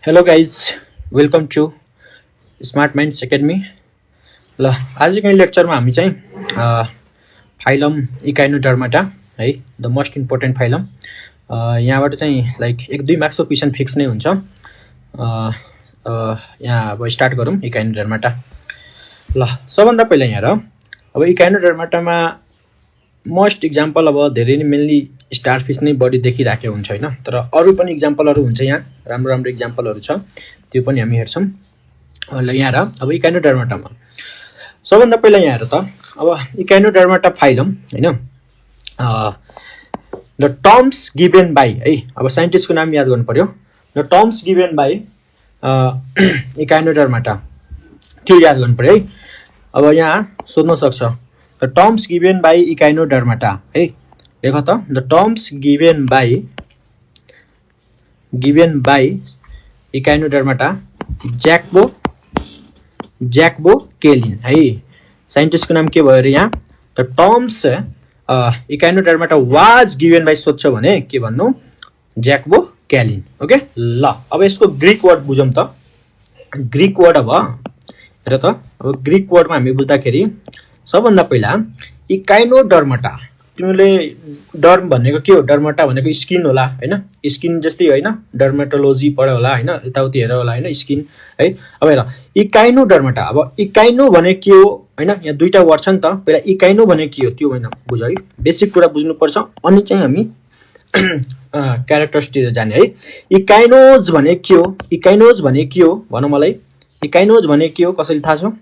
Hello guys, welcome to Smart Minds Academy. ल आजको लेक्चरमा हामी चाहिँ फाइलम इकाइनोडर्माटा है, द मोस्ट इम्पोर्टेन्ट फाइलम। यहाँबाट चाहिँ लाइक 1-2 मार्क्सको क्वेसन फिक्स नै हुन्छ। यहाँ अब स्टार्ट गरौँ इकाइनोडर्माटा। ल सबभन्दा पहिला यहाँ र अब इकाइनोडर्माटामा मोस्ट इक्जाम्पल अब धेरै नै मेनली स्टारफिस नै बढी देखिराखेको हुन्छ हैन, तर अरू पनि इक्जाम्पलहरू हुन्छ। यहाँ राम्रो राम्रो इक्जाम्पलहरू छ, त्यो पनि हामी हेर्छौँ। ल यहाँ र अब इकाइनोडर्माटामा सबभन्दा पहिला यहाँ हेर त, अब इकाइनोडर्माटा फाइलम हैन, द टर्म्स गिभन बाई है, अब साइन्टिस्टको नाम याद गर्नु पर्यो। The terms given by Echinodermata, त्यो याद गर्नु पर्यो है। अब यहाँ सोध्न सक्छ the terms given by Echinodermata है, लेख त the terms given by Echinodermata Jacob Klein है। साइन्टिस्टको नाम के भयो अरे यहाँ, the terms Echinodermata was given by सोध्छ भने के भन्नु, ज्याक्बो केलिन। ओके ल अब यसको ग्रीक वर्ड बुझौँ त। ग्रीक वर्ड अब हेर त, अब ग्रीक वर्डमा हामी बुझ्दाखेरि सबभन्दा पहिला इकाइनोडर्माटा, तिमीले डर्म भनेको के हो, डर्माटा भनेको स्किन होला हैन, स्किन जस्तै हैन, डर्मेटोलोजी पढ्यो होला हैन, यताउति हेर होला हैन, स्किन है। अब हेर इकाइनोडर्माटा, अब इकाइनो भने के हो हैन, यहाँ दुईटा वर्ड छ नि त। पहिला इकाइनो भने के हो त्यो हैन बुझ है, बेसिक कुरा बुझ्नु पर्छ, अनि चाहिँ हामी क्यारेक्टरिस्टिक जाने है। इकाइनोज भने के हो, इकाइनोज भने के हो भन मलाई, इकाइनोज भने के हो, कसैले थाहा छ?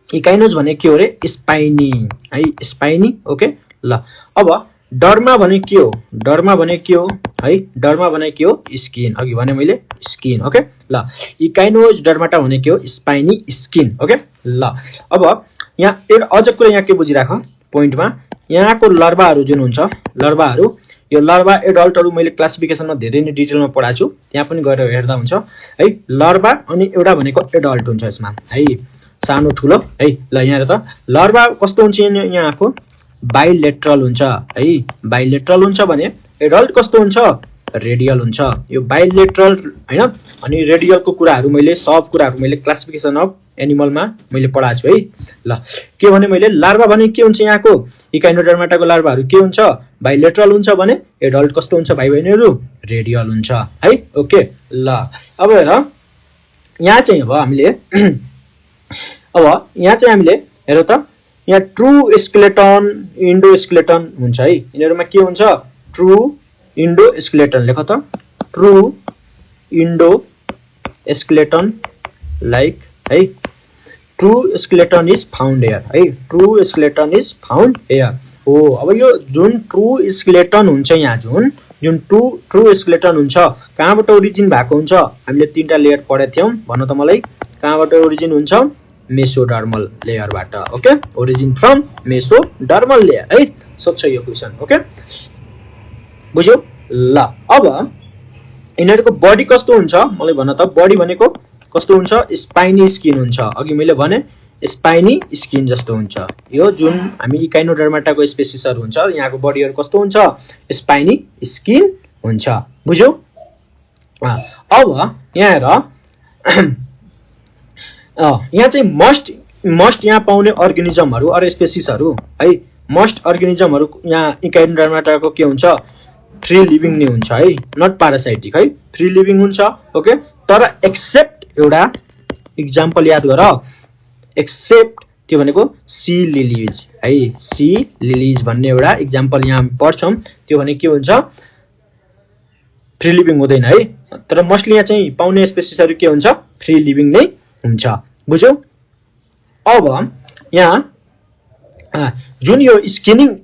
इकाइनोज भने के हो रे, स्पाइनी है, स्पाइनी। ओके ल अब डर्मा भने के हो, डर्मा भने के हो है, डर्मा भने के हो, स्किन, अघि भने मैले स्किन। ओके ल इकाइनोज डर्माटा भने के हो, स्पाइनी स्किन। ओके ल अब यहाँ एउटा अझ कुरा यहाँ के बुझिराख पोइन्टमा, यहाँको लर्भाहरू जुन हुन्छ, लर्भाहरू, यो लर्भा एडल्टहरू मैले क्लासिफिकेसनमा धेरै नै डिटेलमा पढाएको छु, त्यहाँ पनि गएर हेर्दा हुन्छ है। लर्भा अनि एउटा भनेको एडल्ट हुन्छ यसमा है, सानो ठुलो है। ल यहाँ हेर त, लर्भा कस्तो हुन्छ, यहाँको बाइलेटरल हुन्छ है, बाइलेटरल हुन्छ भने एडल्ट कस्तो हुन्छ, रेडियल हुन्छ। यो बाइलेटरल हैन अनि रेडियलको कुराहरू मैले सब कुराहरू मैले क्लासिफिकेसन अफ एनिमलमा मैले पढाएको छु है। ल के भने मैले लार्भा भने के हुन्छ, यहाँको इकाइनोडर्माटाको लार्भाहरू के हुन्छ, बाइलेटरल हुन्छ भने एडल्ट कस्तो हुन्छ भाइ बहिनीहरू, रेडियल हुन्छ है। ओके ल अब हेर यहाँ चाहिँ अब हामीले हेर त, यहाँ ट्रु स्केलेटन इन्डो स्केलेटन हुन्छ है। यिनीहरूमा के हुन्छ, ट्रु इन्डो स्केलेटन, लेख त ट्रु इन्डो स्केलेटन लाइक है, true skeleton is found here है, true skeleton is found here हो। अब यो जुन ट्रु स्केलेटन हुन्छ, यहाँ जुन ट्रु स्केलेटन हुन्छ कहाँबाट ओरिजिन भएको हुन्छ, हामीले 3टा लेयर पढेको थियौँ, भन त मलाई कहाँबाट ओरिजिन हुन्छ, मेसोडर्मल लेयरबाट। Okay origin from mesodermal layer है, सोध्छ यो क्वेसन। ओके बुझ्यौ ल अब यिनीहरूको बडी कस्तो हुन्छ मलाई भन त, बडी भनेको कस्तो हुन्छ, स्पाइनी स्किन हुन्छ। अघि मैले भने स्पाइनी स्किन जस्तो हुन्छ। यो जुन हामी इकाइनोडर्माटाको स्पेसिसहरू हुन्छ, यहाँको बडीहरू कस्तो हुन्छ, स्पाइनी स्किन हुन्छ। बुझ्यौ? अब यहाँ हेर यहाँ चाहिँ मस्ट यहाँ पाउने अर्गानिजमहरू अरे स्पेसिसहरू है, मस्ट अर्गानिजमहरू यहाँ इकाइनोडर्माटाको के हुन्छ, फ्री लिभिङ नै हुन्छ है, नट प्यारासाइटिक है, फ्री लिभिङ हुन्छ। ओके तर एक्सेप्ट एउटा इक्जाम्पल याद गर, एक्सेप्ट त्यो भनेको सी लिलिज है, सी लिलिज भन्ने एउटा इक्जाम्पल यहाँ पढ्छौँ, त्यो भने के हुन्छ, फ्री लिभिङ हुँदैन है। तर मोस्टली यहाँ चाहिँ पाउने स्पेसिसहरू के हुन्छ, फ्री लिभिङ नै हुन्छ। बुझ्यौ? अब यहाँ जुन यो स्किनिङ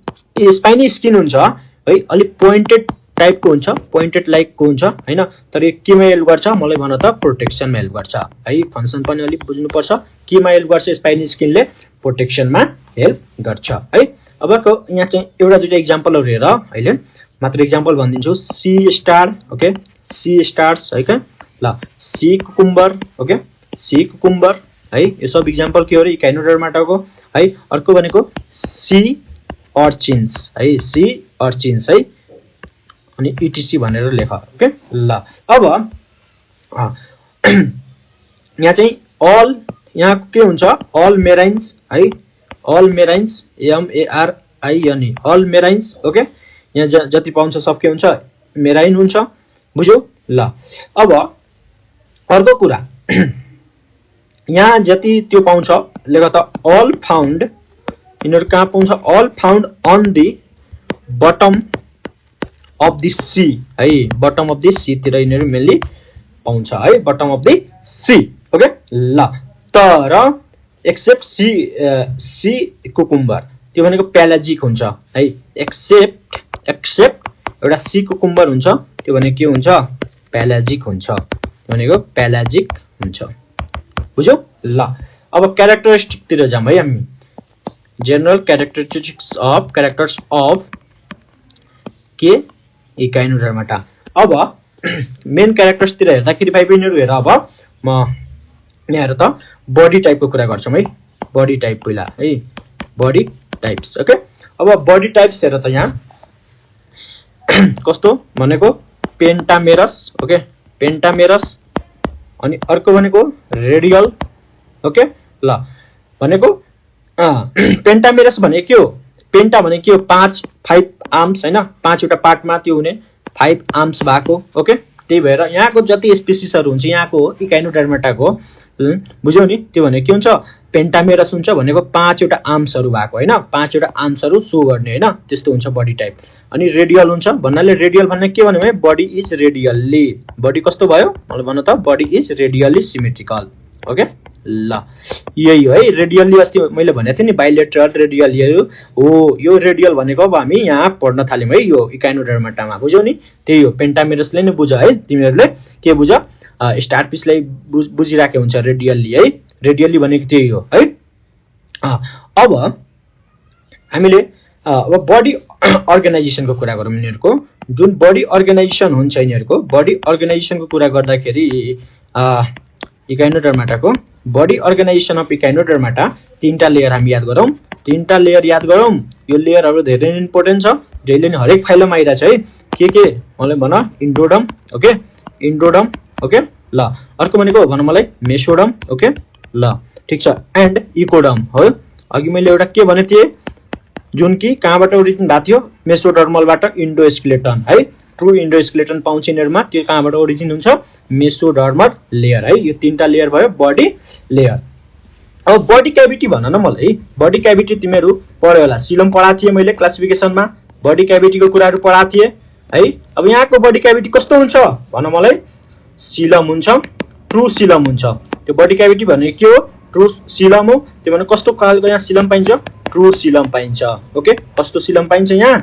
स्पाइनी स्किन हुन्छ है, अलिक पोइन्टेड टाइपको हुन्छ, पोइन्टेड लाइकको हुन्छ हैन, तर यो केमा हेल्प गर्छ मलाई भन त, प्रोटेक्सनमा हेल्प गर्छ है। फङ्सन पनि अलिक बुझ्नुपर्छ, केमा हेल्प गर्छ, स्पाइनी स्किनले प्रोटेक्सनमा हेल्प गर्छ है। अबको यहाँ चाहिँ एउटा दुईटा इक्जाम्पलहरू हेर, अहिले मात्र इक्जाम्पल भनिदिन्छु। Sea star, okay sea stars है क्या, ल sea cucumber, okay sea cucumber है, यो सब इक्जाम्पल के हो रे इकाइनोडर्माटाको है। अर्को भनेको सी अर्चिन्स है, सी अर्चिन्स है, अनि इटिसी भनेर लेख। ओके ल अब यहाँ चाहिँ अल यहाँ के हुन्छ अल मेराइन्स है अल मेराइन्स MARIN अल मेराइन्स ओके यहाँ जति पाउँछ सब के हुन्छ मेराइन हुन्छ बुझ्यौ ल अब अर्को कुरा यहाँ जति त्यो पाउँछ लेख त अल फाउन्ड यिनीहरु कहाँ पाउँछ all found on the bottom of the sea है बटम अफ द सी तिर यिनीहरु मेनली पाउँछ है bottom of the sea okay ल तर एक्सेप्ट सी कुकुम्बर त्यो भनेको पेलाजिक हुन्छ है एक्सेप्ट एउटा सी कुकुम्बर हुन्छ त्यो भनेको के हुन्छ पेलाजिक हुन्छ त्यो भनेको पेलाजिक हुन्छ बुझ्यौ ल अब क्यारेक्टरिस्टिक तिर जाम है हामी जनरल क्यारेक्टर्स अफ के इकाइनोडर्माटा अब मेन क्यारेक्टर्स तिर हेर्दाखेरि भाइ बहिनीहरु हेर अब म यहाँ हेर त बडी टाइपको कुरा गर्छौं है बडी टाइप पहिला है बडी टाइप्स ओके अब बडी टाइप्स हेर त यहाँ कस्तो भनेको पेन्टामेरस ओके पेन्टामेरस अनि अर्को भनेको रेडियल ओके ल भनेको पेन्टामेरस भने के हो पेन्टा भने के हो 5 आर्म्स हैन 5 वटा पार्टमा त्यो हुने 5 आर्म्स भएको ओके त्यही भएर यहाँको जति स्पेसिसहरु हुन्छ यहाँको इकाइनोडर्माटाको बुझ्यौ नि त्यो भने के हुन्छ पेन्टामेरस हुन्छ भनेको 5 वटा आर्म्सहरु भएको हैन 5 वटा आर्म्सहरु शो गर्ने हैन त्यस्तो हुन्छ बडी टाइप अनि रेडियल हुन्छ भन्नाले रेडियल भन्ने के भन्ने बडी इज रेडियल्ली बडी कस्तो भयो मलाई भन्न त बडी इज रेडियल्ली सिमेट्रिकल ओके ल यही हो है रेडियल्ली अस्ति मैले भनेको थिए नि बाइलेटरल रेडियल हो यो रेडियल भनेको अब हामी यहाँ पढ्न थाल्यौं है यो इकाइनोडर्माटामा बुझ्यौ नि त्यही हो पेन्टामेरसले नै बुझ है तिमीहरुले के बुझ स्टार पिसलाई बुझिराखे हुन्छ रेडियल्ली है रेडियल्ली भनेको त्यही हो है अब हामीले अब बडी अर्गनाइजेसनको कुरा गरौँ यिनीहरुको जुन बडी अर्गनाइजेसन हुन्छ यिनीहरुको बडी अर्गनाइजेसनको कुरा गर्दाखेरि इकाइनोडर्माटाको बडी अर्गनाइजेसन अफ इकाइनोडर्माटा तीनटा लेयर हामी याद गरौँ तीनटा लेयर याद गरौँ यो लेयरहरु धेरै इम्पोर्टेन्ट छ जहिले नि हरेक फाइलमा आइराछ है के मलाई भन इन्ट्रोडम ओके ल अर्को भनेको भन मलाई मेसोडम ओके ल ठीक छ एन्ड इकोडम हो अघि मैले एउटा के भने थिए जुन कि कहाँबाट ओरिजिन भएको थियो मेसोडर्मलबाट इन्डोस्केलेटन है ट्रु इन्डोस्केलेटन पाउँछ यिनीहरुमा त्यो कहाँबाट ओरिजिन हुन्छ मेसोडर्मल लेयर है यो तीनटा लेयर भयो बडी लेयर अब बडी क्याभिटी भन न मलाई बडी क्याभिटी तिमीहरु पढ्यो होला सिलम पढाएको थिए मैले क्लासिफिकेसनमा बडी क्याभिटीको कुराहरु पढाएको थिए है अब यहाँको बडी क्याभिटी कस्तो हुन्छ भन मलाई सिलम हुन्छ ट्रु सिलम हुन्छ त्यो बडी क्याभिटी भने के हो ट्रु सिलम हो त्यो भने कस्तो खालको यहाँ सिलम पाइन्छ ट्रु सिलम पाइन्छ ओके कस्तो सिलम पाइन्छ यहाँ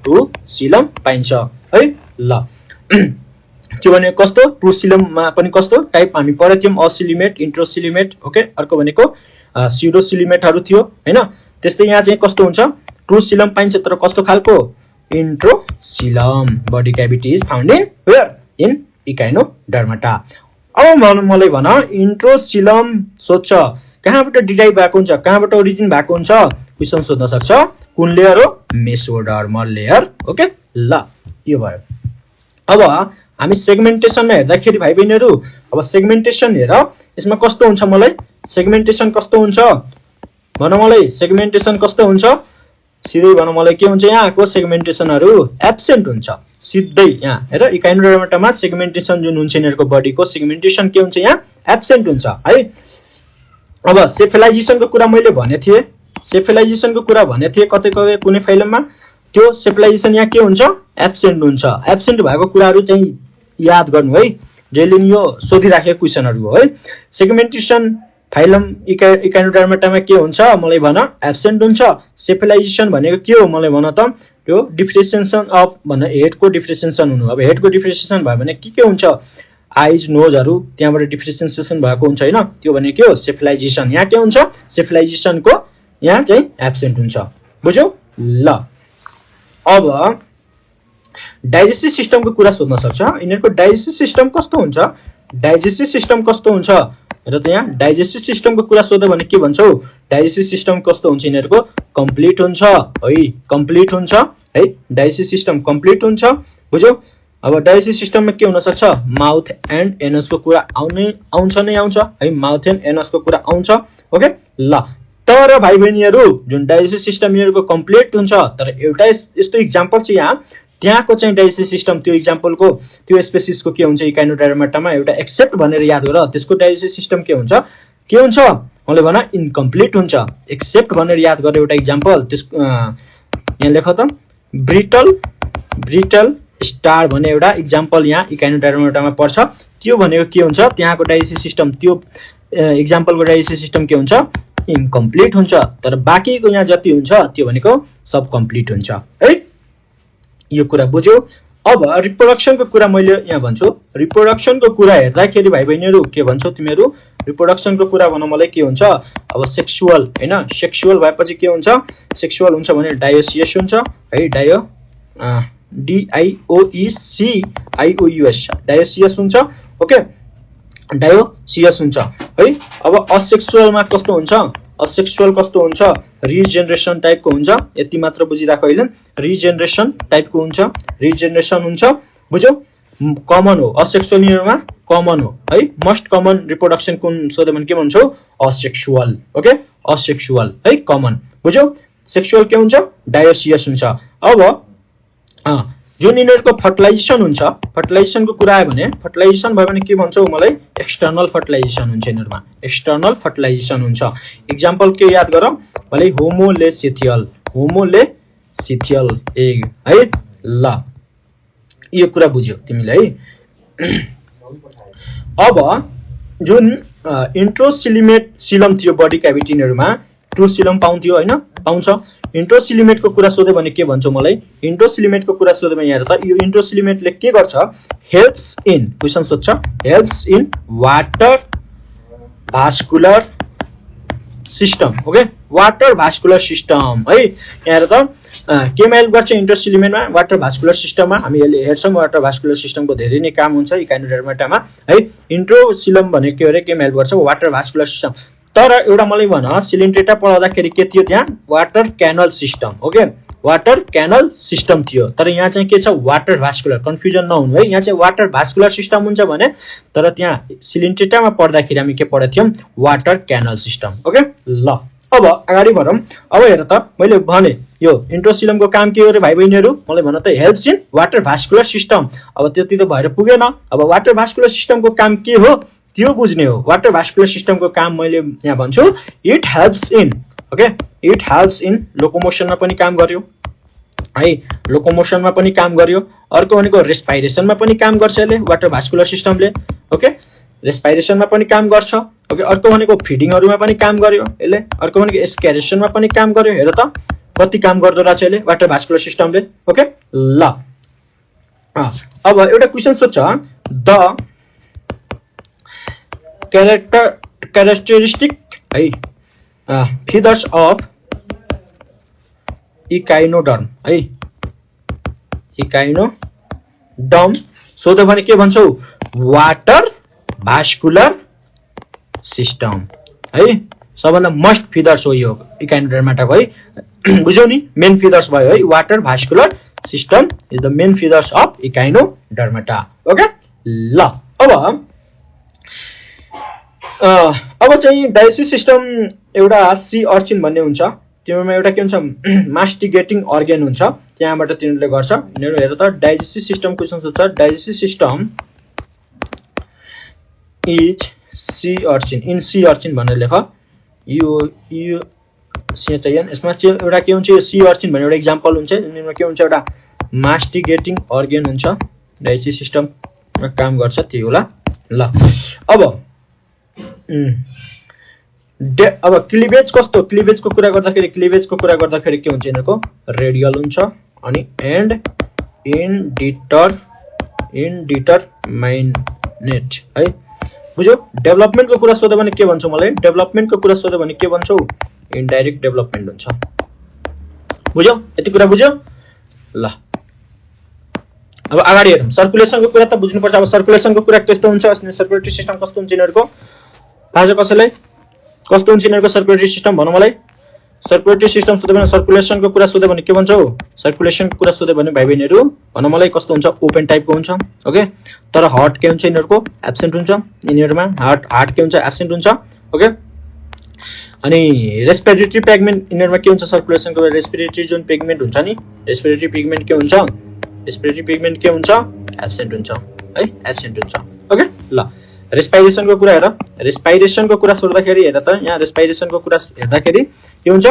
ट्रु सिलम पाइन्छ है ल त्यो भने कस्तो ट्रु सिलममा पनि कस्तो टाइप हामी पढेको थियौं असिलिमेट इन्ट्रोसिलिमेट ओके अर्को भनेको स्युडोसिलिमेटहरु थियो हैन त्यस्तै यहाँ चाहिँ कस्तो हुन्छ ट्रु सिलम पाइन्छ तर कस्तो खालको enterocoelom body cavity is found in where in Echinodermata अब मलाई भन इन्ट्रोसिलम सोध्छ कहाँबाट डिराइभ भएको हुन्छ कहाँबाट ओरिजिन भएको हुन्छ क्वेशन सोध्न सक्छ कुन लेयर हो मेसोडर्मल लेयर ओके ल यो भयो अब हामी सेगमेन्टेसनमा हेर्दाखेरि भाइ बहिनीहरु अब सेगमेन्टेसन हेर यसमा कस्तो हुन्छ मलाई सेगमेन्टेसन कस्तो हुन्छ भन मलाई सेगमेन्टेसन कस्तो हुन्छ सिधै भन मलाई के हुन्छ यहाँको सेगमेन्टेसनहरु एब्सेन्ट हुन्छ सिधै यहाँ हेर इकाइनोडर्माटामा सेगमेन्टेसन जुन हुन्छ यिनीहरुको बडीको सेगमेन्टेसन के हुन्छ यहाँ एब्सेन्ट हुन्छ है अब सेफलाइजेसनको कुरा मैले भने थिए सेफलाइजेसनको कुरा भने थिए कतै कुनै फाइलमा त्यो सेफलाइजेसन यहाँ के हुन्छ एब्सेन्ट हुन्छ एब्सेन्ट भएको कुराहरु चाहिँ याद गर्नु है जहिले नि यो सोधिराखेको क्वेशनहरु हो है सेगमेन्टेसन फाइलम इकाइनोडर्माटामा के हुन्छ मलाई भन एब्सेन्ट हुन्छ सेफलाइजेसन भनेको के हो मलाई भन त त्यो डिफरेन्सिएसन अफ भन्न हेडको डिफरेन्सिएसन हुनु अब हेडको डिफरेन्सिएसन भयो भने के हुन्छ आइज नोजहरु त्यहाँबाट डिफरेन्सिएसन भएको हुन्छ हैन त्यो भने के हो सेफलाइजेसन यहाँ के हुन्छ सेफलाइजेसनको यहाँ चाहिँ एब्सेन्ट हुन्छ बुझ्यौ ल अब डाइजेस्टिभ सिस्टमको कुरा सोध्न सक्छ यिनीहरुको डाइजेस्टिभ सिस्टम कस्तो हुन्छ डाइजेस्टिभ सिस्टम कस्तो हुन्छ हेर त यहाँ डाइजेस्टिभ सिस्टमको कुरा सोध्यो भने के भन्छौ डाइजेस्टिभ सिस्टम कस्तो हुन्छ यिनीहरुको कम्प्लिट हुन्छ है कम्प्लिट हुन्छ है डाइजेस्टिभ सिस्टम कम्प्लिट हुन्छ बुझ्यौ अब डाइजेस्टिभ सिस्टममा के हुन सक्छ माउथ एन्ड एनस को कुरा आउँछ है माउथ एन्ड एनस को कुरा आउँछ ओके ल तर भाइ बहिनीहरु जुन डाइजेस्टिभ सिस्टम यिनीहरुको कम्प्लिट हुन्छ तर एउटा यस्तो एक्जाम्पल छ यहाँ त्यहाँको चाहिँ डाइजेस्टिभ सिस्टम त्यो एक्जाम्पलको त्यो स्पेसिसको के हुन्छ इकाइनोडर्माटामा एउटा एक्सेप्ट भनेर याद गर त्यसको डाइजेस्टिभ सिस्टम के हुन्छ मैले भन इन्कम्प्लिट हुन्छ एक्सेप्ट भनेर याद गर एउटा एक्जाम्पल त्यस यहाँ लेख त ब्रिटल स्टार भन्ने एउटा एक्जाम्पल यहाँ इकाइनोडर्माटामा पर्छ त्यो भनेको के हुन्छ त्यहाँको डाइजेस्टिभ सिस्टम त्यो एक्जाम्पलको डाइजेस्टिभ सिस्टम के हुन्छ इन्कम्प्लिट हुन्छ तर बाँकीको यहाँ जति हुन्छ त्यो भनेको सब कम्प्लिट हुन्छ है यो कुरा बुझ्यौ अब रिप्रोडक्सनको कुरा मैले यहाँ भन्छु रिप्रोडक्सनको कुरा हेर्दाखेरि भाइ बहिनीहरु के भन्छौ तिमीहरु रिप्रोडक्सनको कुरा भन मलाई के हुन्छ अब सेक्सुअल हैन सेक्सुअल भएपछि के हुन्छ सेक्सुअल हुन्छ भने डायोसियस हुन्छ है DIOECIOUS डायोसियस हुन्छ ओके डायोसियस हुन्छ है अब असेक्सुअलमा कस्तो हुन्छ असेक्सुअल कस्तो हुन्छ रिजेनरेसन टाइपको हुन्छ यति मात्र बुझिराख हैन रिजेनरेसन टाइपको हुन्छ रिजेनरेसन हुन्छ बुझ्यौ कमन हो असेक्सुअलमा कमन हो है मोस्ट कमन रिप्रोडक्सन कुन सोध्यो भने के भन्छौ असेक्सुअल ओके असेक्सुअल है कमन बुझ्यौ सेक्सुअल के हुन्छ डायोसियस हुन्छ अब जुन यिनीहरुको फर्टिलाइजेसन हुन्छ फर्टिलाइजेसनको कुरा आयो भने फर्टिलाइजेसन भयो भने के भन्छौ मलाई एक्सटर्नल फर्टिलाइजेसन हुन्छ यिनीहरुमा एक्सटर्नल फर्टिलाइजेसन हुन्छ एक्जाम्पल के याद गर भले होमोलेसिथियल एग है ल यो कुरा बुझ्यौ तिमीले है अब जुन इन्ट्रोसिलिमेट सिलम थियो बडी क्याभिटीहरुमा ट्रुसिलम पाउँथ्यो हैन पाउँछ इन्ट्रोसिलिमेटको कुरा सोध्यो भने के भन्छौ मलाई इन्ट्रोसिलिमेटको कुरा सोध्यो भने यहाँ त यो इन्ट्रोसिलिमेटले के गर्छ हेल्प्स इन क्वेशन सोध्छ helps in water vascular system okay water vascular system है यहाँ त केमा हेल्प गर्छ इन्ट्रोसिलिमेटमा वाटर भास्कुलर सिस्टममा हामी हेर्छौं वाटर भास्कुलर सिस्टमको धेरै नै काम हुन्छ इकाइनोडर्माटामा है इन्ट्रोसिलम भनेको के हो रे केमा हेल्प गर्छ वाटर भास्कुलर सिस्टम तर एउटा मलाई भन सिलिन्ड्रेटा पढाउँदाखेरि के थियो त्यहाँ water canal system okay water canal system थियो तर यहाँ चाहिँ के छ वाटर भास्कुलर कन्फ्युजन नहुनु है यहाँ चाहिँ वाटर भास्कुलर सिस्टम हुन्छ भने तर त्यहाँ सिलिन्ड्रेटामा पढ्दाखेरि हामी के पढेको थियौं वाटर क्यानल सिस्टम ओके ल अब अगाडि बढौं अब हेर त मैले भने यो इन्ट्रोसिलमको काम के हो रे भाइ बहिनीहरु मलाई भन त helps in water vascular system अब त्यति त भएर पुगेन अब वाटर भास्कुलर सिस्टमको काम के हो त्यो बुझ्ने हो वाटर भास्कुलर सिस्टमको काम मैले यहाँ भन्छु it helps in okay it helps in लोकोमोसनमा पनि काम गर्यो है लोकोमोसनमा पनि काम गर्यो अर्को भनेको रेस्पिरेसनमा पनि काम गर्छ यसले वाटर भास्कुलर सिस्टमले ओके रेस्पिरेसनमा पनि काम गर्छ ओके अर्को भनेको फिडिङहरुमा पनि काम गर्यो यसले अर्को भनेको एस्केरेसनमा पनि काम गर्यो हेर त कति काम गर्दो रहेछ यसले वाटर भास्कुलर सिस्टमले ओके ल अब एउटा क्वेशन सोध्छ the characteristic feathers of echinoderm है echinoderm सोध्यो भने के भन्छौ वाटर भास्कुलर सिस्टम है सबभन्दा मस्ट फिदर्स हो यो इकाइनोडर्माटाको है बुझ्यौ नि मेन फिदर्स भयो है water vascular system is the main feathers of Echinodermata okay ल अब चाहिँ डाइजेस्टिभ सिस्टम एउटा सी अर्चिन भन्ने हुन्छ तिनीहरुमा एउटा के हुन्छ मास्टिगेटिङ अर्गन हुन्छ त्यहाँबाट तिनीहरुले गर्छ यिनीहरु हेर त डाइजेस्टिभ सिस्टम क्वेशन सोध्छ digestive system is sea urchin in sea urchin भनेर लेख यो CHIN यसमा चाहिँ एउटा के हुन्छ यो सी अर्चिन भन्ने एउटा एक्जाम्पल हुन्छ यिनीहरुमा के हुन्छ एउटा मास्टिगेटिङ अर्गन हुन्छ डाइजेस्टिभ सिस्टममा काम गर्छ त्यही होला ल अब क्लिवेज कस्तो क्लिवेजको कुरा गर्दाखेरि के हुन्छ यिनीहरुको रेडियल हुन्छ अनि एन्ड इनडिटरमाइनेट है बुझ्यौ डेभलपमेन्टको कुरा सोध्यो भने के भन्छौ मलाई डेभलपमेन्टको कुरा सोध्यो भने के भन्छौ इनडाइरेक्ट डेभलपमेन्ट हुन्छ बुझ्यौ यति कुरा बुझ्यौ ल अब अगाडि हेरौं सर्कुलेसनको कुरा त बुझ्नु पर्छ अब सर्कुलेसनको कुरा कस्तो हुन्छ सर्कुलेटरी सिस्टम कस्तो हुन्छ यिनीहरुको थाहा छ कसैलाई कस्तो हुन्छ यिनीहरुको सर्कुलेटरी सिस्टम भन्नु मलाई सर्कुलेटरी सिस्टम सोध्यो भने सर्कुलेसनको कुरा सोध्यो भने के भन्छौ सर्कुलेसनको कुरा सोध्यो भने भाइ बहिनीहरु भन मलाई कस्तो हुन्छ ओपन टाइपको हुन्छ ओके तर हार्ट के हुन्छ यिनीहरुको एब्सेन्ट हुन्छ यिनीहरुमा हार्ट के हुन्छ एब्सेन्ट हुन्छ ओके अनि रेस्पिरेटरी पिगमेन्ट यिनीहरुमा के हुन्छ सर्कुलेसनको रेस्पिरेटरी जुन पिगमेन्ट हुन्छ नि रेस्पिरेटरी पिगमेन्ट के हुन्छ रेस्पिरेटरी पिगमेन्ट के हुन्छ एब्सेन्ट हुन्छ है एब्सेन्ट हुन्छ ओके ल रेस्पिरेसनको कुरा हेर रेस्पिरेसनको कुरा सोध्दाखेरि हेर त यहाँ रेस्पिरेसनको कुरा हेर्दाखेरि के हुन्छ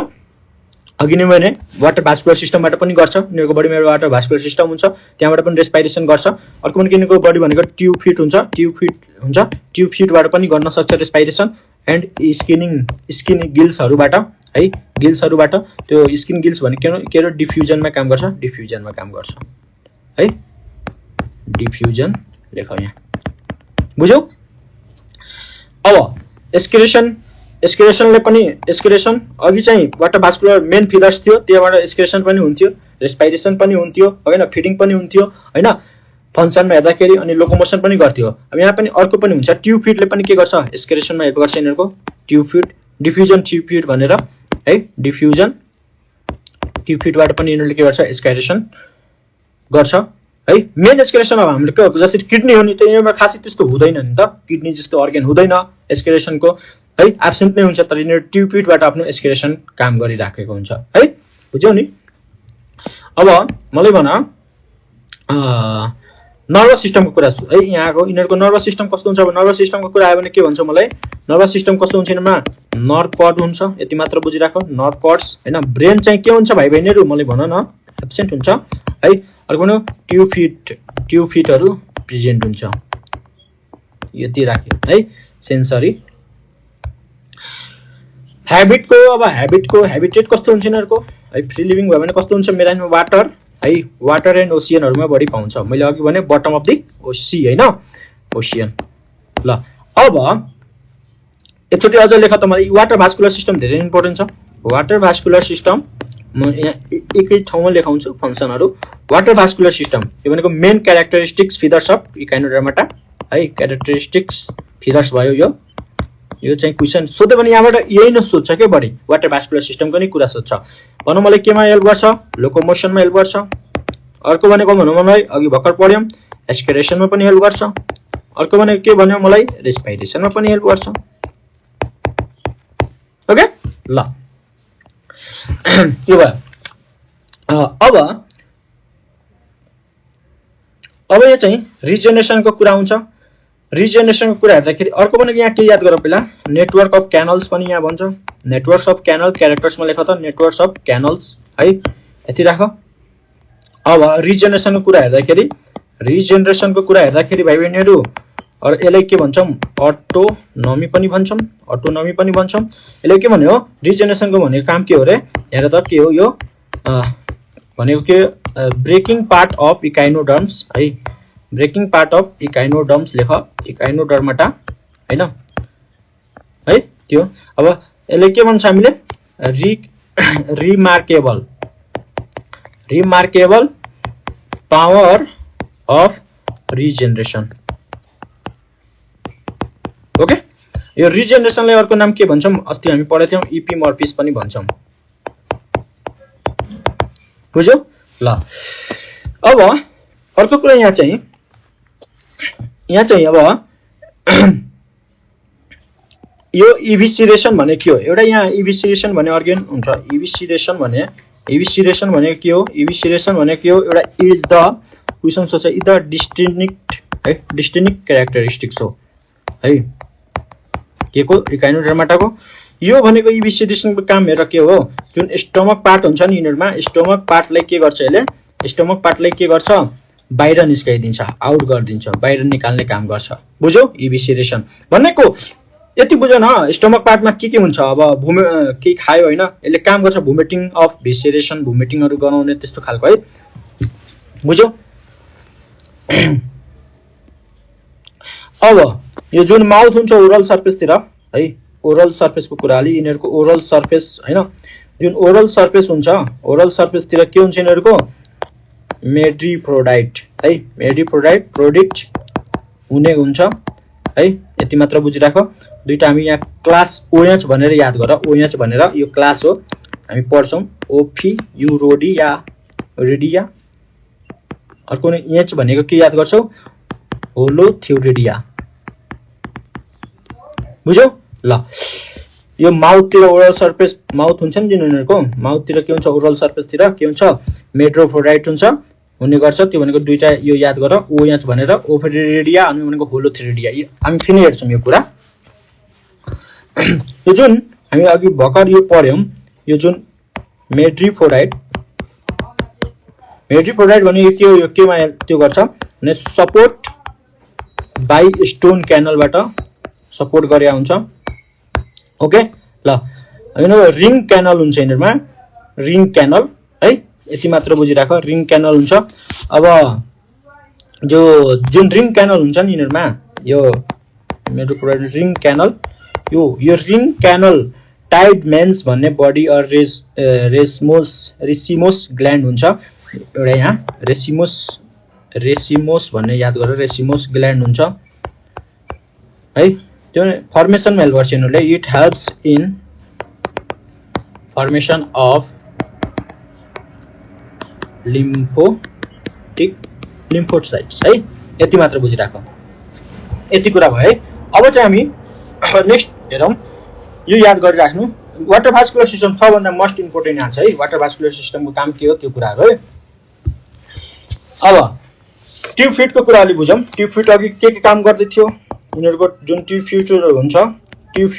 अघि नै भने वाटर भास्कुलर सिस्टमबाट पनि गर्छ यिनीहरुको बडीमा वाटर भास्कुलर सिस्टम हुन्छ त्यहाँबाट पनि रेस्पिरेसन गर्छ अर्को पनि यिनीहरुको बडी भनेको ट्युब फिट हुन्छ ट्युब फिटबाट पनि गर्न सक्छ रेस्पिरेसन एन्ड स्किन गिल्सहरुबाट है गिल्सहरुबाट त्यो स्किन गिल्स भने के हो डिफ्युजनमा काम गर्छ है डिफ्युजन लेखौ यहाँ बुझ्यौ अब एस्किरेसनले पनि एस्किरेसन अघि चाहिँ वाटर भास्कुलर मेन फिगर्स थियो त्यहाँबाट एस्किरेसन पनि हुन्थ्यो रेस्पिरेसन पनि हुन्थ्यो हैन फिडिङ पनि हुन्थ्यो हैन फंक्सनमा हेर्दाखेरि अनि लोकोमोसन पनि गर्थ्यो अब यहाँ पनि अर्को पनि हुन्छ ट्युब फिटले पनि के गर्छ एस्किरेसनमा हेल्प गर्छ यिनीहरुको tube feet diffusion tube feet भनेर है डिफ्युजन ट्युब फिटबाट पनि यिनीहरुले के गर्छ एस्किरेसन गर्छ है मेन एस्किरेसन अब हाम्रो के जसरी किडनी हो नि त्यसमा खासै त्यस्तो हुँदैन नि त किडनी जस्तो अर्गन हुँदैन एस्किरेसनको है एब्सेन्ट नै हुन्छ तर यिनीहरु ट्युब फिटबाट आफ्नो एस्किरेसन काम गरिराखेको हुन्छ है बुझ्यौ नि अब मलाई भन नर्भस सिस्टमको कुरा है यहाँको यिनीहरुको नर्भस सिस्टम कस्तो हुन्छ अब नर्भस सिस्टमको कुरा आयो भने के भन्छ मलाई नर्भस सिस्टम कस्तो हुन्छ यिनीहरुमा नर्भ कॉर्ड हुन्छ यति मात्र बुझिराखौ नर्भ कॉर्ड्स हैन ब्रेन चाहिँ के हुन्छ भाइ बहिनीहरु मलाई भन न एब्सेन्ट हुन्छ है अर्को न ट्युब फिटहरु प्रेजेन्ट हुन्छ यति राख्यो है सेन्सरी हेबिटेट कस्तो हुन्छ यिनीहरुको है फ्री लिभिङ भयो भने कस्तो हुन्छ मेराइनमा वाटर है वाटर एन्ड ओशियनहरुमा बढी पाउँछ मैले अघि भने बटम अफ द सी हैन ओशियन ल अब एकचोटी अझ लेख त मलाई वाटर भास्कुलर सिस्टम धेरै इम्पोर्टेन्ट छ वाटर भास्कुलर सिस्टम म यहाँ एकै ठाउँमा लेखाउँछु फंक्सनहरु वाटर भास्कुलर सिस्टम यो भनेको main characteristics figures of Echinodermata है क्यारेक्टरिस्टिक्स फिगर्स भयो यो चाहिँ क्वेशन सोध्यो भने यहाँबाट यही न सोध्छ के बढी वाटर भास्कुलर सिस्टमको नि कुरा सोध्छ भनौं मलाई केमा हेल्प गर्छ लोकोमोसनमा हेल्प गर्छ अर्को भनेको भनौं मलाई अघि भर्खर पढ्यौं एस्किरेसनमा पनि हेल्प गर्छ अर्को भनेको के भन्यो मलाई रेस्पिरेसनमा पनि हेल्प गर्छ ओके ल यो भयो अब यो चाहिँ रिजेनेरेसनको कुरा हुन्छ रिजेनेरेसनको कुरा हेर्दाखेरि अर्को पनि यहाँ के याद गर पहिला नेटवर्क अफ क्यानल्स पनि यहाँ भन्छ नेटवर्क्स अफ क्यानल क्यारेक्टर्समा लेख त नेटवर्क्स अफ क्यानल्स है यति राख अब रिजेनेरेसनको कुरा हेर्दाखेरि भाइ बहिनीहरु अरु यसलाई के भन्छौं अटोनोमी पनि भन्छौं यसले के भन्यो रिजेनेरेसनको भनेको काम के हो रे हेर त के हो यो भनेको के ब्रेकिङ पार्ट अफ इकाइनोडर्म्स है ब्रेकिङ पार्ट अफ इकाइनोडर्म्स लेख इकाइनोडर्माटा हैन है त्यो अब यसले के भन्छ हामीले रिमार्केबल पावर अफ रिजेनेरेसन ओके यो रिजेनेरेसनलाई अर्को नाम के भन्छौं अस्ति हामी पढेथ्यौं इपिमर्फिस पनि भन्छौं बुझ्यौ ल अब अर्को कुरा यहाँ चाहिँ अब यो इभिसिरेसन भने के हो एउटा यहाँ इभिसिरेसन भने अर्गेन हुन्छ इभिसिरेसन भने के हो इभिसिरेसन भने के हो एउटा इज द क्वेशन सोच इज द डिस्टिंक्ट क्यारेक्टरिस्टिक्स हो है के को इकाइनोडर्माटाको यो भनेको इभिसिरेसनको काम हेर के हो जुन स्टमक पार्ट हुन्छ नि यिनीहरुमा स्टमक पार्टलाई के गर्छ बाहिर निस्काइदिन्छ आउट गर्दिन्छ बाहिर निकाल्ने काम गर्छ बुझ्यौ इभिसिरेसन भनेको यति बुझ न स्टमक पार्टमा के हुन्छ अब के खायो हैन यसले काम गर्छ भोमिटिङ अफ भिसेरेसन भोमिटिङहरु गराउने त्यस्तो खालको है बुझ्यौ अब यो जुन माउथ हुन्छ ओरल सर्फेस तिर है ओरल सर्फेसको कुराले यिनीहरुको ओरल सर्फेस हैन जुन ओरल सर्फेस हुन्छ ओरल सर्फेस तिर के हुन्छ यिनीहरुको मेडिप्रोडाइट है मेडिप्रोडाइट प्रोडक्ट हुने हुन्छ है यति मात्र बुझिराख दुईटा हामी यहाँ क्लास ओएच भनेर याद गर ओएच भनेर यो क्लास हो हामी पढ्छौं ओफियुरोडिया रेडिया। अर्को एच भनेको के याद गर्छौ होलोथ्योरिडिया। बुझ्यौ ल। यो माउथ तिर ओरल सरफेस माउथ हुन्छ नि जिनीहरुको माउथ तिर के हुन्छ ओरल सरफेस तिर के हुन्छ मेट्रोफोराइट हुन्छ हुने गर्छ। त्यो भनेको दुईटा यो याद गर ओएच भनेर ओफिरिडिया अनि भनेको होलोथ्योरिडिया। हामी फेरि हेर्छौं यो कुरा। यो जुन हामी अघि भर्खर यो पढ्यौं यो जुन मेट्रोफोराइट भनेको के हो यो केमा त्यो गर्छ भने सपोर्ट बाइ स्टोन क्यानलबाट सपोर्ट गरे हुन्छ। ओके ल। हैन रिङ क्यानल हुन्छ यिनीहरुमा रिङ क्यानल है यति मात्र बुझिराख रिङ क्यानल हुन्छ। अब जो जुन रिङ क्यानल हुन्छ नि यिनीहरुमा यो मेट्रोफोराइट रिङ क्यानल यो रिङ क्यानल टाइड मेन्स भन्ने बडी अर रेसिमोस ग्ल्यान्ड हुन्छ एउटा यहाँ रेसिमोस भन्ने याद गरेर रेसिमोस ग्ल्यान्ड हुन्छ है। त्यो फर्मेसन हेल्प गर्छ यिनीहरुले it helps in formation of lymphocytes है। यति मात्र बुझिराख यति कुरा भयो है। अब चाहिँ हामी नेक्स्ट हेरौं यो याद गरिराख्नु वाटर भास्कुलर सिस्टम सबभन्दा मोस्ट इम्पोर्टेन्ट यहाँ छ है। वाटर भास्कुलर सिस्टमको काम के हो त्यो कुराहरु है। अब ट्युब फिटको कुरा अलि बुझौं। ट्युब फिट अघि के काम गर्दै थियो यिनीहरुको जुन ट्युब फिटहरु हुन्छ ट्युब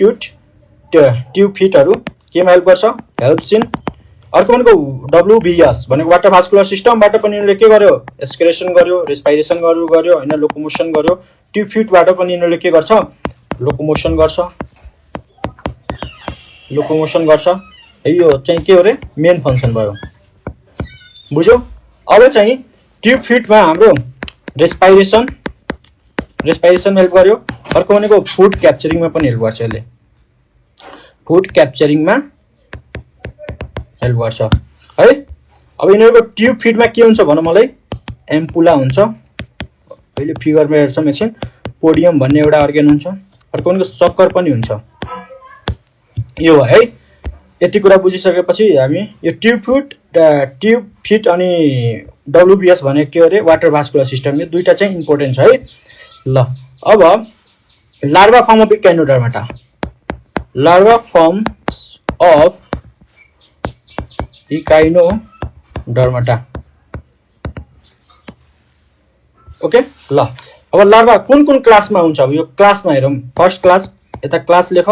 फिटहरु केमा हेल्प गर्छ हेल्प्स इन। अर्को भनेको डब्ल्युबीएस भनेको वाटर भास्कुलर सिस्टमबाट पनि यिनीहरुले के गर्यो एक्सक्रेसन गर्यो रेस्पिरेसन गर्यो हैन लोकोमोसन गर्यो। ट्युब फिटबाट पनि यिनीहरुले के गर्छ लोकोमोसन गर्छ है। यो चाहिँ के हो रे मेन फंक्सन भयो बुझ्यौ। अब चाहिँ ट्युब फिटमा हाम्रो रेस्पिरेसन हेल्प गर्यो। अर्को भनेको फुड क्याप्चरिङमा पनि हेल्प गर्छ यसले फुड क्याप्चरिङमा हेल्प गर्छ है। अब यिनीहरुको ट्युब फिटमा के हुन्छ भन मलाई एम्पुला हुन्छ अहिले फिगरमा हेर्छौं एकछिन पोडियम भन्ने एउटा अर्गन हुन्छ। अर्को भनेको सक्कर पनि हुन्छ यो है। यति कुरा बुझिसकेपछि हामी यो ट्युब फिट अनि डब्ल्युबीएस भनेको के हो रे वाटर भास्कुलर सिस्टम यो दुईटा चाहिँ इम्पोर्टेन्ट छ है ल। अब larva form of Echinodermata larva firms of Echinodermata okay ल। अब लार्वा कुन क्लासमा हुन्छ अब यो क्लासमा हेरौं। फर्स्ट क्लास यता क्लास लेख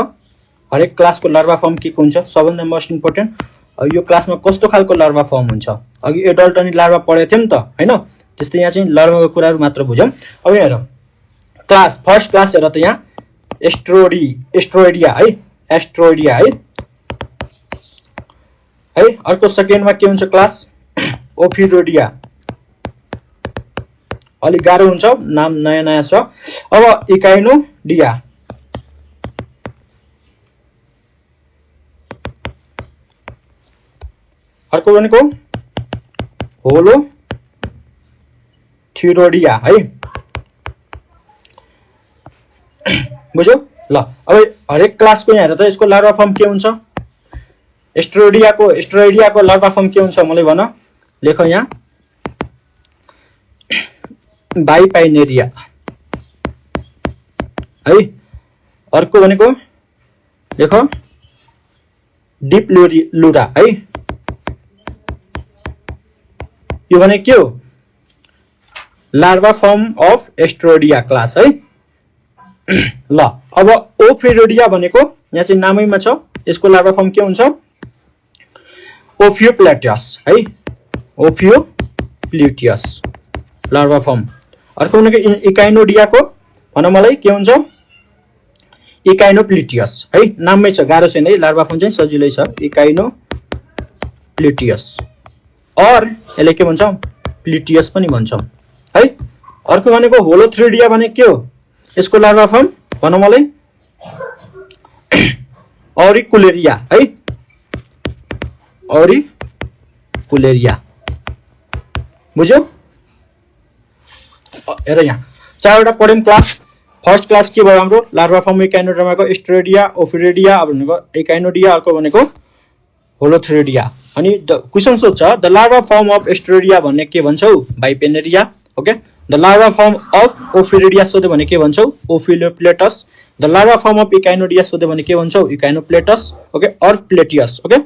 हरेक क्लासको लार्वा फर्म के हुन्छ सबभन्दा मोस्ट इम्पोर्टेन्ट। अब यो क्लासमा कस्तो खालको लार्वा फर्म हुन्छ अघि एडल्ट अनि लार्वा पढेको थियौ नि त हैन त्यस्तै यहाँ चाहिँ लार्वाको कुराहरु मात्र बुझौं। अब यहाँ हेरौं क्लास फर्स्ट क्लास हेर त यहाँ एस्ट्रोइडिया है। अर्को सेकेन्डमा के हुन्छ क्लास ओफिरोडिया अलि गाह्रो हुन्छ नाम नयाँ छ। अब इकाइनोडिया अर्को भनेको होलोथ्योरिडिया है बुझ्यौ ल। अब हरेक क्लासको यहाँ हेर त यसको लार्वा फर्म के हुन्छ एस्ट्रोइडियाको लार्वा फर्म के हुन्छ मलाई भन लेख यहाँ बाइपाइनेरिया है। अर्को भनेको लेख डिप्लुरा है। यो भने के हो लार्वा फर्म अफ एस्ट्रोइडिया क्लास है ल। अब ओफिरोडिया भनेको यहाँ चाहिँ नामैमा छ यसको लार्वा फर्म के हुन्छ ओफियोप्लेटियस है ओफियोप्लेटियस लार्वा फर्म। अर्को भनेको इकाइनोडियाको भन मलाई के हुन्छ इकाइनोप्लेटियस है नाममै छ गाह्रो छैन है लार्वा फर्म चाहिँ सजिलै छ इकाइनोप्लेटियस और यसले के भन्छ प्लिटियस पनि भन्छ है। अर्को भनेको होलोथ्योरिडिया भने के हो यसको लार्वा फर्म भन मलाई अरिकुलेरिया है अरिकुलेरिया बुझ्यौ। हेर यहाँ चारवटा पढ्यौं क्लास। फर्स्ट क्लास के भयो हाम्रो लार्वा फर्म इकाइनोडर्माको एस्ट्रोइडिया ओफिरोडिया अब भनेको इकाइनोडिया अर्को भनेको होलोथ्रेडिया। अनि क्वेशन सोध्छ the larva form of Asteroidea भन्ने के भन्छौ bipinnaria. Okay the larva form of Ophiuroidea सोध्यो भने के भन्छौ ophiopluteus. The larva form of Echinoidea सोध्यो भने के भन्छौ echinopluteus. Okay or pluteus. Okay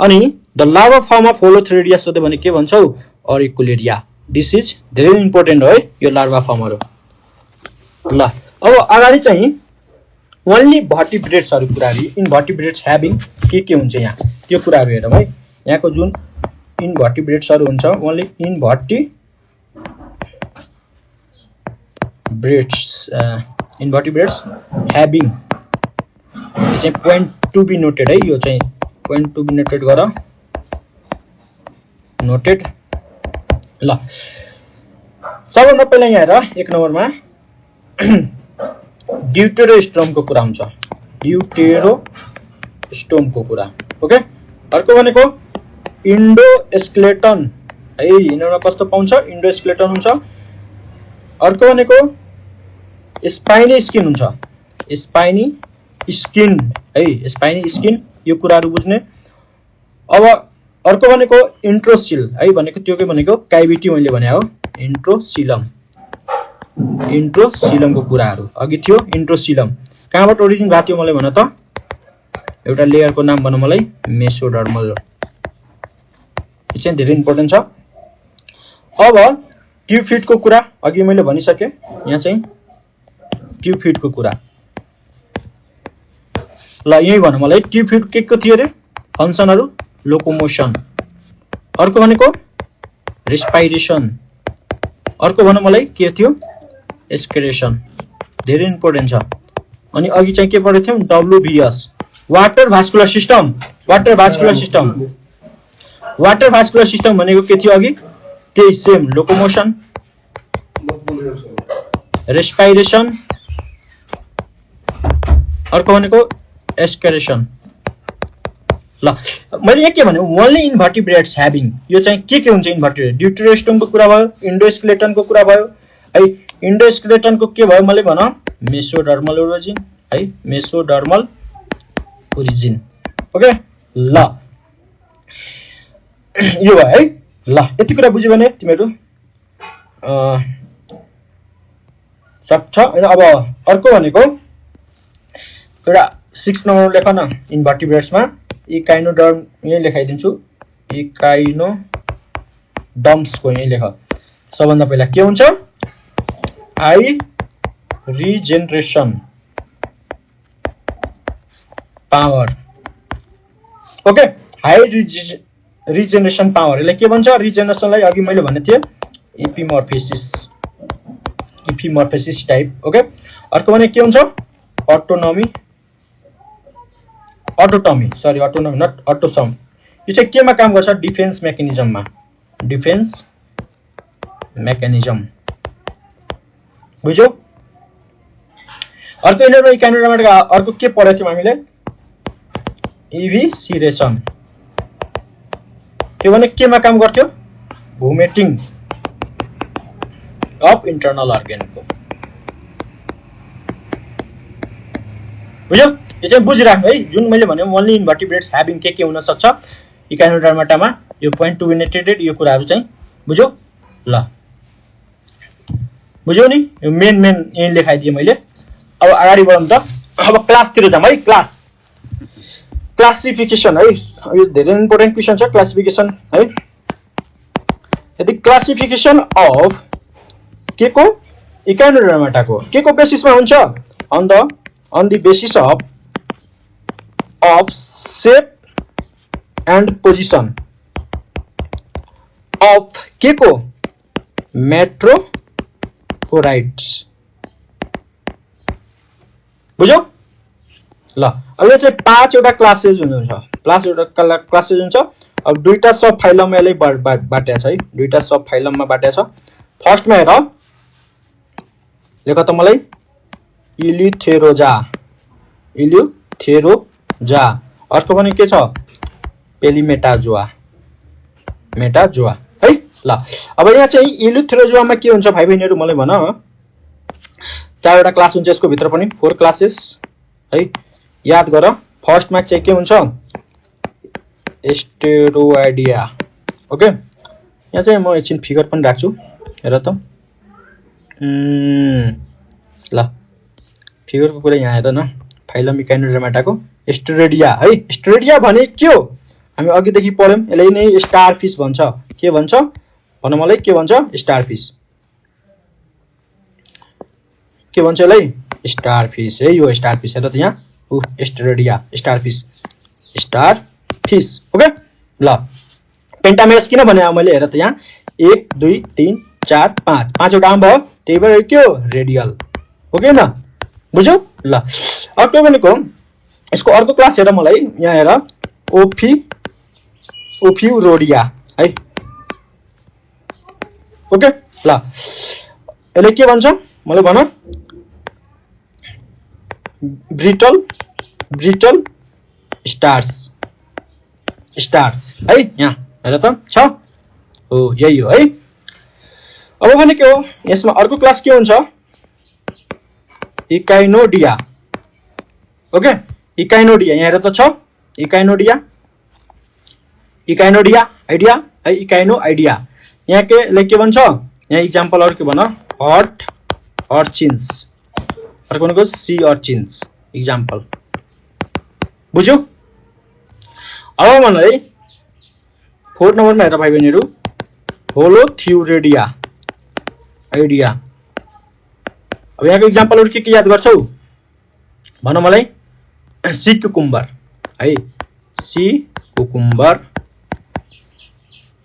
अनि the larva form of Holothuroidea सोध्यो भने के भन्छौ अरिकुलेरिया। दिस इज धेरै इम्पोर्टेन्ट हो है यो लार्भा फर्महरु। ल अब अगाडि चाहिँ ओन्ली भर्टिब्रेट्सहरु कुराहरु इन्भर्टिब्रेट्स ह्याभिङ के हुन्छ यहाँ त्यो कुराहरु हेरौँ है। यहाँको जुन इन्भर्टिब्रेट्सहरु हुन्छ ओन्ली इन्भर्टिब्रेट्स ह्याभिङ यो चाहिँ पोइन्ट टु बी नोटेड है। यो चाहिँ पोइन्ट टु बी नोटेड गर नोटेड। ल सबभन्दा पहिला यहाँ हेर एक नम्बरमा ड्युटेरोस्टोमको कुरा हुन्छ ड्युटेरोस्टोमको कुरा। ओके अर्को भनेको इन्डोस्केलेटन है यिनीहरुमा कस्तो पाउँछ इन्डोस्केलेटन हुन्छ। अर्को भनेको स्पाइनी स्किन हुन्छ स्पाइनी स्किन है स्पाइनी स्किन यो कुराहरु बुझ्ने। अब अर्को भनेको इन्ट्रोसिल है भनेको त्यो के भनेको क्याभिटी मैले भने हो इन्ट्रोसिलमको कुराहरु अघि थियो इन्ट्रोसिलम कहाँबाट ओरिजिन भएको थियो मलाई भन त एउटा लेयरको नाम भन मलाई मेसोडर्मल। यो चाहिँ धेरै इम्पोर्टेन्ट छ। अब ट्युफिडको कुरा अघि मैले भनिसके यहाँ चाहिँ ट्युफिडको कुरा ल यही भन मलाई ट्युफिड के को थियो रे फंक्सनहरु लोकोमोसन। अर्को भनेको रेस्पिरेसन। अर्को भन मलाई के थियो एक्सक्रेसन धेरै इम्पोर्टेन्ट छ। अनि अघि चाहिँ के पढेको थियौ WVS water vascular system. Water vascular system भनेको के थियो अघि त्यही सेम लोकोमोसन रेस्पिरेसन अर्को भनेको एक्सक्रेसन। ल मैले के भने ओन्ली इन्भर्टिब्रेट्स ह्याभिङ यो चाहिँ के हुन्छ इन्भर्टिब्रेट ड्युटेरोस्टोमको कुरा भयो इन्डोस्केलेटनको कुरा भयो है। इन्डोस्केलेटनको के भयो मैले भन मेसोडर्मल ओरिजिन है मेसोडर्मल ओरिजिन। ओके ल यो भयो है। ल यति कुरा बुझ्यो भने तिमीहरु सक्छ। अब अर्को भनेको एउटा 6 नम्बर लेख न इन्भर्टिब्रेट्समा इकाइनोडर्म यही लेखाइदिन्छु इकाइनोडर्म्सको यही लेख। सबभन्दा पहिला के हुन्छ high regeneration power. Okay high regeneration power यसलाई के भन्छ रिजेनरेसनलाई अघि मैले भने थिए इपिमर्फेसिस टाइप। ओके अर्को भने के हुन्छ अटोनोमी नट अटोसम। यो चाहिँ केमा काम गर्छ डिफेन्स मेकानिजममा बुझ्यौ। अर्को इनर इकाइनोडर्ममा अर्को के पढेको थियौ हामीले इभिसिरेसन त्यो भने केमा काम गर्थ्यो भुमेटिङ अफ इन्टरनल अर्गनको बुझ्यौ। यो चाहिँ बुझिराख्नु है जुन मैले भने ओन्ली इन्भर्टिब्रेट्स ह्याभिङ के हुन सक्छ इकाइनोडर्माटामा यो पोइन्ट टु बी नोटेड यो कुराहरु चाहिँ बुझ्यौ। ल बुझ्यौ नि यो मेन यही लेखाइदिए मैले। अब अगाडि बढौँ त अब क्लासतिर जाम है। क्लासिफिकेसन है यो धेरै इम्पोर्टेन्ट क्वेशन छ क्लासिफिकेसन है। यदि क्लासिफिकेसन अफ के को इकाइनोडर्माटाको के को बेसिसमा हुन्छ on the basis of shape and position of के को मेट्रोपोराइट्स बुझ्यौ। ल अब यो चाहिँ 5 वटा क्लासेस हुन्छ अब दुईटा सब फाइलममा यसले बाटेको छ है दुईटा सब फाइलममा बाटेको छ। फर्स्टमा हेर लेख त मलाई इलिथेरोजा अर्को भने के छ पेलिमेटाजोआ है। ल अब यहाँ चाहिँ इलिथेरोजोआमा के हुन्छ भाइ बहिनीहरु मलाई भन 4वटा क्लास हुन्छ यसको भित्र पनि 4 क्लासेस है याद गर। फर्स्टमा चाहिँ के हुन्छ स्टेरोइडिया ओके। यहाँ चाहिँ म एकछिन फिगर पनि राख्छु हेर त ल फिगरको कुरा यहाँ हेर न फाइलम इकाइनोडर्माटाको स्टेरोइडिया है। स्टेरोइडिया भने के हो हामी अघिदेखि पढ्यौं यसलाई नै स्टारफिश भन्छ। के भन्छ भन मलाई के भन्छ स्टारफिश के भन्छ यसलाई स्टारफिश है। यो स्टारफिश हेर त यहाँ स्टेरोइडिया स्टारफिश ओके। ल पेन्टामेरस किन भने मैले हेर त यहाँ 1 2 3 4 5 पाँचवटा आम भयो त्यही भएर के हो रेडियल ओके न बुझ्यौ। ल अर्को भनेको यसको अर्को क्लास हेर मलाई यहाँ हेर ओफिउरोडिया है ओके। ल यसले के भन्छ मलाई भन ब्रिटल स्टार्स है। यहाँ हेर त छ हो यही हो है। अब भने के हो यसमा अर्को क्लास के हुन्छ इकाइनोडिया ओके। इकाइनोडिया यहाँ हेर त छ इकाइनोडिया आइडिया है इकाइनोआइडिया। यहाँ के भन्छ यहाँ इक्जाम्पलहरु के भन हट अर्चिन्स अर्को भनेको सी अर्चिन्स इक्जाम्पल बुझ्यौ। अब मलाई 4 नम्बरमा हेर भाइ बहिनीहरु होलोथ्युरेडिया आइडिया। अब यहाँको इक्जाम्पलहरु के याद गर्छौ भन मलाई सी कुकुम्बर है सी कुकुम्बर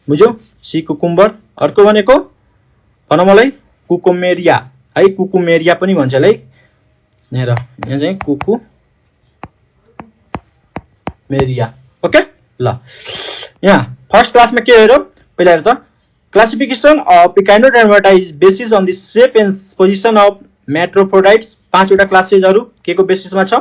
बुझ्यौ सी कुकुम्बर। अर्को भनेको भन मलाई कुकुमेरिया है कुकुमेरिया पनि भन्छ यसलाई यहाँ चाहिँ कुकुमेरिया ओके। ल यहाँ फर्स्ट क्लासमा के हेरौ पहिला हेर त classification of Echinodermata is basis on the shape and position of metropodites. पाँचवटा क्लासेसहरु के को बेसिसमा छ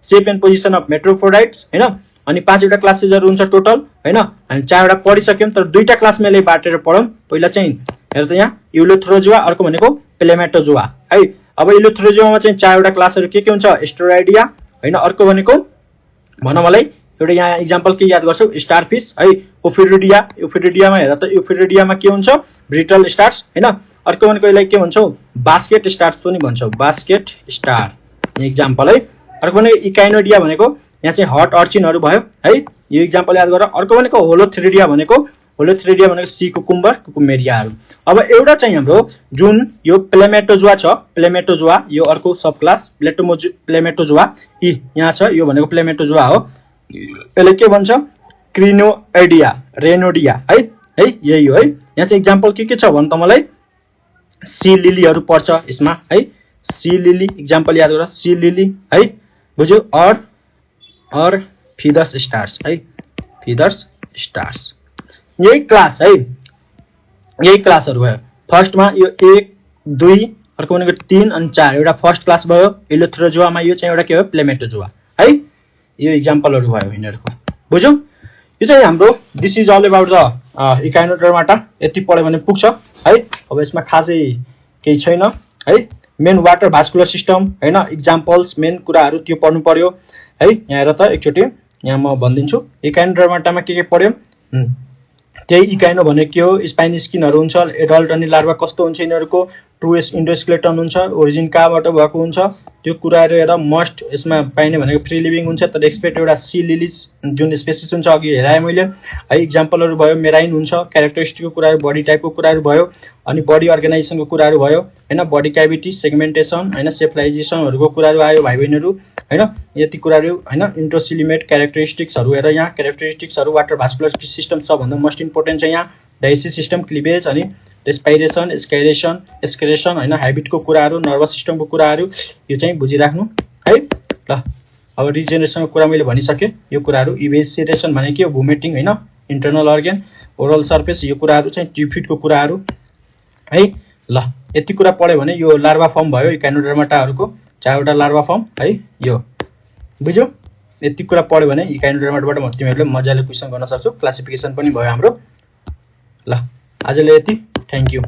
shape and position of metropodites हैन। अनि पाँचवटा क्लासेसहरु हुन्छ टोटल हैन। हामी चारवटा पढिसक्यौं तर दुईटा क्लासमा यसले बाटेर पढौं। पहिला चाहिँ हेर त यहाँ युलोथ्रोजुआ अर्को भनेको प्लेमेटोजुआ है। अब युलोथ्रोजुआमा चाहिँ चारवटा क्लासहरु के हुन्छ स्टेरोइडिया हैन। अर्को भनेको भन मलाई एउटा यहाँ इक्जाम्पल के याद गर्छौ स्टारफिश है ओफिरिडियामा हेर त ओफिरिडियामा के हुन्छ ब्रिटल स्टार्स हैन। अर्को भनेको यसलाई के भन्छौ बास्केट स्टार्स पनि भन्छौ बास्केट स्टार इक्जाम्पल है। अर्को भनेको इकाइनोडिया भनेको यहाँ चाहिँ हट अर्चिनहरु भयो है यो इक्जाम्पल याद गर। अर्को भनेको होलोथ्रिडिया भनेको सी कुकुम्बर कुकुमेरियाहरु। अब एउटा चाहिँ हाम्रो जुन यो प्लेमेटोजुआ छ प्लेमेटोजुआ यो अर्को सब क्लास प्लेमेटोजुआ यहाँ छ यो भनेको प्लेमेटोजुआ हो। यसले के भन्छ क्रिनोइडिया रेनोडिया है यही हो है। यहाँ चाहिँ इक्जाम्पल के छ भन त मलाई सी लिलीहरु पर्छ यसमा है सी लिली इक्जाम्पल याद गर सी लिली है बुझ्यौ। और फिदर्स स्टार्स है फिदर्स स्टार्स यही क्लास है यही क्लासहरु भयो। फर्स्टमा यो 1 2 अर्को भनेको 3 अनि 4 एउटा फर्स्ट क्लास भयो युलोथ्रोजुआमा यो चाहिँ एउटा के हो प्लेमेटोजुआ है। यो इक्जाम्पलहरु भयो यिनीहरुको बुझ्यौ। यो चाहिँ हाम्रो this is all about the echinodermata यति पढ्यो भने पुग्छ है। अब यसमा खासै केही छैन है। मेन वाटर भास्कुलर सिस्टम हैन इक्जाम्पल्स मेन कुराहरु त्यो पढ्नु पर्यो है। यहाँ हेर त एकचोटी यहाँ म भन्दिन्छु इकाइनोडर्माटामा के पढ्यौ त्यही इकाइनो भने के हो स्पाइन स्किनहरु हुन्छ एडल्ट अनि लार्वा कस्तो हुन्छ यिनीहरुको ट्रु एन्डोस्केलेटन हुन्छ ओरिजिन कहाँबाट भएको हुन्छ त्यो कुराहरु हेर। मस्ट यसमा पाइने भनेको फ्री लिभिङ हुन्छ तर एक्सपेक्ट एउटा सी लिलिज जुन स्पेसिस हुन्छ अघि हेराए मैले है। इक्जाम्पलहरु भयो मेराइन हुन्छ क्यारेक्टरिस्टिकको कुराहरु बडी टाइपको कुराहरु भयो अनि बडी अर्गनाइजेसनको कुराहरु भयो हैन। बडी क्याभिटी सेगमेन्टेसन हैन सेफलाइजेसनहरुको कुराहरु आयो भाइ बहिनीहरु हैन। यति कुराहरु हैन इन्ट्रोसिलिमेट क्यारेक्टरिस्टिक्सहरु हेर यहाँ क्यारेक्टरिस्टिक्सहरु वाटर भास्कुलर सिस्टम सबभन्दा मोस्ट इम्पोर्टेन्ट छ यहाँ डाइजेस्टिभ सिस्टम क्लिभेज अनि रेस्पिरेसन एक्सक्रेसन हैन हेबिटको कुराहरु नर्भस सिस्टमको कुराहरु यो चाहिँ बुझिराख्नु है। ल अब रिजेनरेसनको कुरा मैले भनिसके यो कुराहरु इभेसिरेसन भने के हो भुमेटिङ हैन इन्टरनल अर्गन ओरल सर्फेस यो कुराहरु चाहिँ ट्युफिडको कुराहरु है। ल यति कुरा पढ्यो भने यो लार्भा फर्म भयो इकाइनोडर्माटाहरुको चारवटा लार्भा फर्म है यो बुझ्यौ। यति कुरा पढ्यो भने इकाइनोडर्माटाबाट म तिमीहरुले मजाले क्वेशन गर्न सक्छौ क्लासिफिकेसन पनि भयो हाम्रो। ल आजले यति थ्यांक यू।